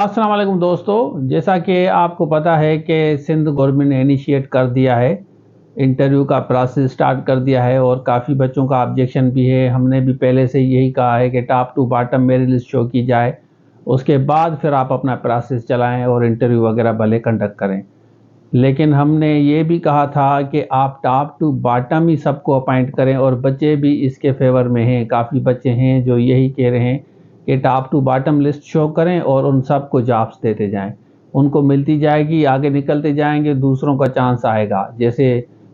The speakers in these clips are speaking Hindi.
अस्सलाम वालेकुम दोस्तों, जैसा कि आपको पता है कि सिंध गवर्नमेंट ने इनिशिएट कर दिया है, इंटरव्यू का प्रोसेस स्टार्ट कर दिया है और काफ़ी बच्चों का ऑब्जेक्शन भी है। हमने भी पहले से यही कहा है कि top to bottom merit list show की जाए, उसके बाद फिर आप अपना प्रोसेस चलाएं और इंटरव्यू वगैरह भले कंडक्ट करें। लेकिन हमने ये भी कहा था कि आप टॉप टू बॉटम ही सबको अपॉइंट करें और बच्चे भी इसके फेवर में हैं। काफ़ी बच्चे हैं जो यही कह रहे हैं कि top to bottom list show करें और उन सबको जॉब्स देते जाएं। उनको मिलती जाएगी, आगे निकलते जाएंगे, दूसरों का चांस आएगा। जैसे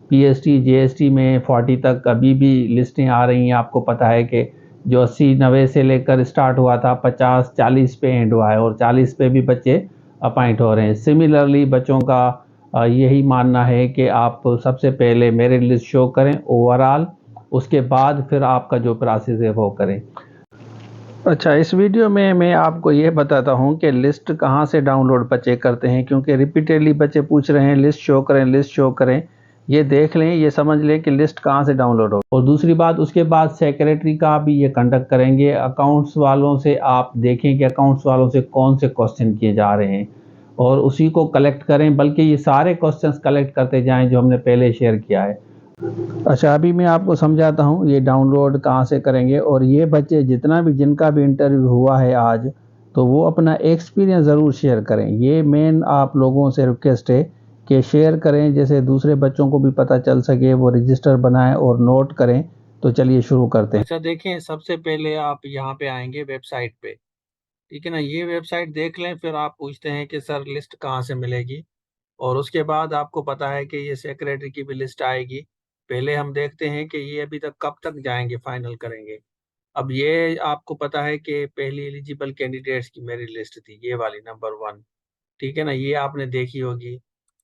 पीएसटी जीएसटी में 40 तक अभी भी लिस्टें आ रही हैं। आपको पता है कि जो 80-90 से लेकर स्टार्ट हुआ था 50-40 पे एंड हुआ है और 40 पे भी बच्चे अपॉइंट हो रहे हैं। सिमिलरली बच्चों का यही मानना है कि आप सबसे पहले मेरिट लिस्ट शो करें ओवरऑल, उसके बाद फिर आपका जो प्रोसेस है वो करें। अच्छा, इस वीडियो में मैं आपको ये बताता हूँ कि लिस्ट कहाँ से डाउनलोड बच्चे करते हैं, क्योंकि रिपीटेडली बच्चे पूछ रहे हैं लिस्ट शो करें, लिस्ट शो करें। ये देख लें, ये समझ लें कि लिस्ट कहाँ से डाउनलोड हो। और दूसरी बात, उसके बाद सेक्रेटरी का भी ये कंडक्ट करेंगे। अकाउंट्स वालों से आप देखें कि अकाउंट्स वालों से कौन से क्वेश्चन किए जा रहे हैं और उसी को कलेक्ट करें, बल्कि ये सारे क्वेश्चंस कलेक्ट करते जाएं जो हमने पहले शेयर किया है। अच्छा, अभी मैं आपको समझाता हूँ ये डाउनलोड कहाँ से करेंगे। और ये बच्चे जिनका भी इंटरव्यू हुआ है आज, तो वो अपना एक्सपीरियंस ज़रूर शेयर करें। ये मेन आप लोगों से रिक्वेस्ट है कि शेयर करें, जैसे दूसरे बच्चों को भी पता चल सके, वो रजिस्टर बनाएं और नोट करें। तो चलिए शुरू करते हैं। अच्छा देखें, सबसे पहले आप यहाँ पे आएंगे वेबसाइट पे। ठीक है ना, ये वेबसाइट देख लें। फिर आप पूछते हैं कि सर लिस्ट कहाँ से मिलेगी, और उसके बाद आपको पता है कि ये सेक्रेटरी की भी लिस्ट आएगी। पहले हम देखते हैं कि ये अभी तक कब तक जाएंगे, फाइनल करेंगे। अब ये आपको पता है कि पहली एलिजिबल कैंडिडेट्स की मेरी लिस्ट थी, ये वाली नंबर 1। ठीक है ना, ये आपने देखी होगी।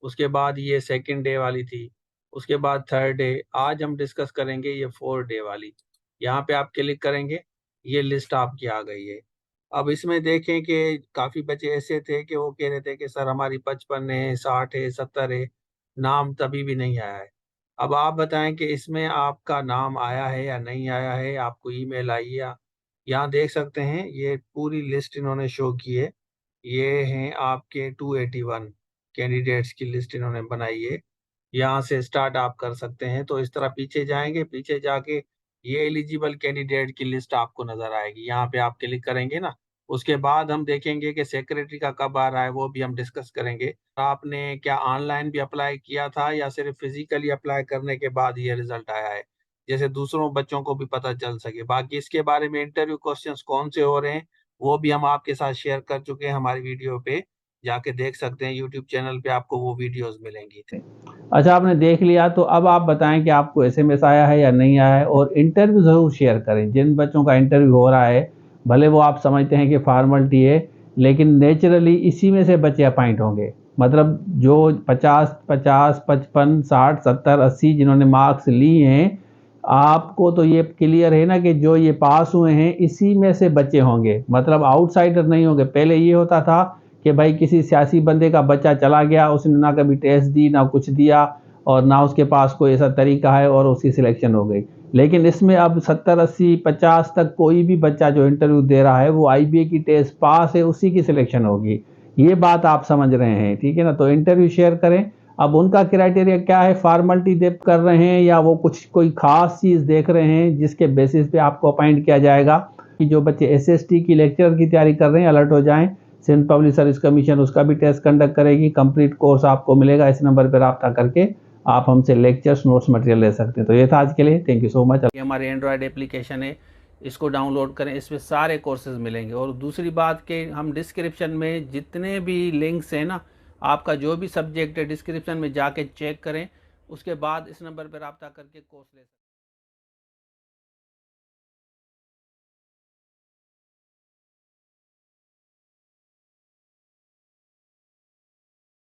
उसके बाद ये सेकंड डे वाली थी। उसके बाद थर्ड डे। आज हम डिस्कस करेंगे ये 4 डे वाली। यहाँ पे आप क्लिक करेंगे, ये लिस्ट आपकी आ गई है। अब इसमें देखें कि काफी बच्चे ऐसे थे कि वो कह रहे थे कि सर हमारी 55 है, 60 है, 70 है, नाम तभी भी नहीं आया है। अब आप बताएं कि इसमें आपका नाम आया है या नहीं आया है, आपको ईमेल आई है या। यहाँ देख सकते हैं ये पूरी लिस्ट इन्होंने शो की है। ये हैं आपके 281 कैंडिडेट्स की लिस्ट इन्होंने बनाई है। यहाँ से स्टार्ट आप कर सकते हैं। तो इस तरह पीछे जाएंगे, पीछे जाके ये एलिजिबल कैंडिडेट की लिस्ट आपको नजर आएगी। यहाँ पे आप क्लिक करेंगे ना, उसके बाद हम देखेंगे कि सेक्रेटरी का कब आ रहा है, वो भी हम डिस्कस करेंगे। आपने क्या ऑनलाइन भी अप्लाई किया था या सिर्फ फिजिकली अप्लाई करने के बाद ये रिजल्ट आया है, जैसे दूसरों बच्चों को भी पता चल सके। बाकी इसके बारे में इंटरव्यू क्वेश्चंस कौन से हो रहे हैं वो भी हम आपके साथ शेयर कर चुके हैं। हमारी वीडियो पे जाके देख सकते हैं, यूट्यूब चैनल पे आपको वो वीडियोस मिलेंगी। अच्छा, आपने देख लिया, तो अब आप बताएं कि आपको एसएमएस आया है या नहीं आया है। और इंटरव्यू ज़रूर शेयर करें। जिन बच्चों का इंटरव्यू हो रहा है, भले वो आप समझते हैं कि फॉर्मेलिटी है, लेकिन नेचुरली इसी में से बच्चे अपॉइंट होंगे। मतलब जो 50 50 55 60 70 80 जिन्होंने मार्क्स लिए हैं, आपको तो ये क्लियर है ना कि जो ये पास हुए हैं इसी में से बच्चे होंगे, मतलब आउटसाइडर नहीं होंगे। पहले ये होता था कि भाई किसी सियासी बंदे का बच्चा चला गया, उसने ना कभी टेस्ट दी ना कुछ दिया और ना उसके पास कोई ऐसा तरीका है और उसकी सिलेक्शन हो गई। लेकिन इसमें अब 70 80 50 तक कोई भी बच्चा जो इंटरव्यू दे रहा है वो आईबीए की टेस्ट पास है, उसी की सिलेक्शन होगी। ये बात आप समझ रहे हैं, ठीक है ना। तो इंटरव्यू शेयर करें। अब उनका क्राइटेरिया क्या है, फॉर्मेलिटी दे कर रहे हैं या वो कुछ कोई खास चीज़ देख रहे हैं जिसके बेसिस पे आपको अपॉइंट किया जाएगा। कि जो बच्चे एसएसटी की लेक्चर की तैयारी कर रहे हैं, अलर्ट हो जाएं। सिंध पब्लिक सर्विस कमीशन उसका भी टेस्ट कंडक्ट करेगी। कंप्लीट कोर्स आपको मिलेगा। इस नंबर पर रब्ता करके आप हमसे लेक्चर्स नोट्स मटेरियल ले सकते हैं। तो ये था आज के लिए। Thank you so much. हमारे एंड्रॉयड एप्लीकेशन है, इसको डाउनलोड करें, इसमें सारे कोर्सेज मिलेंगे। और दूसरी बात कि हम डिस्क्रिप्शन में जितने भी लिंक्स हैं ना, आपका जो भी सब्जेक्ट है डिस्क्रिप्शन में जाके चेक करें, उसके बाद इस नंबर पर रब्ता करके कोर्स ले सकते हैं।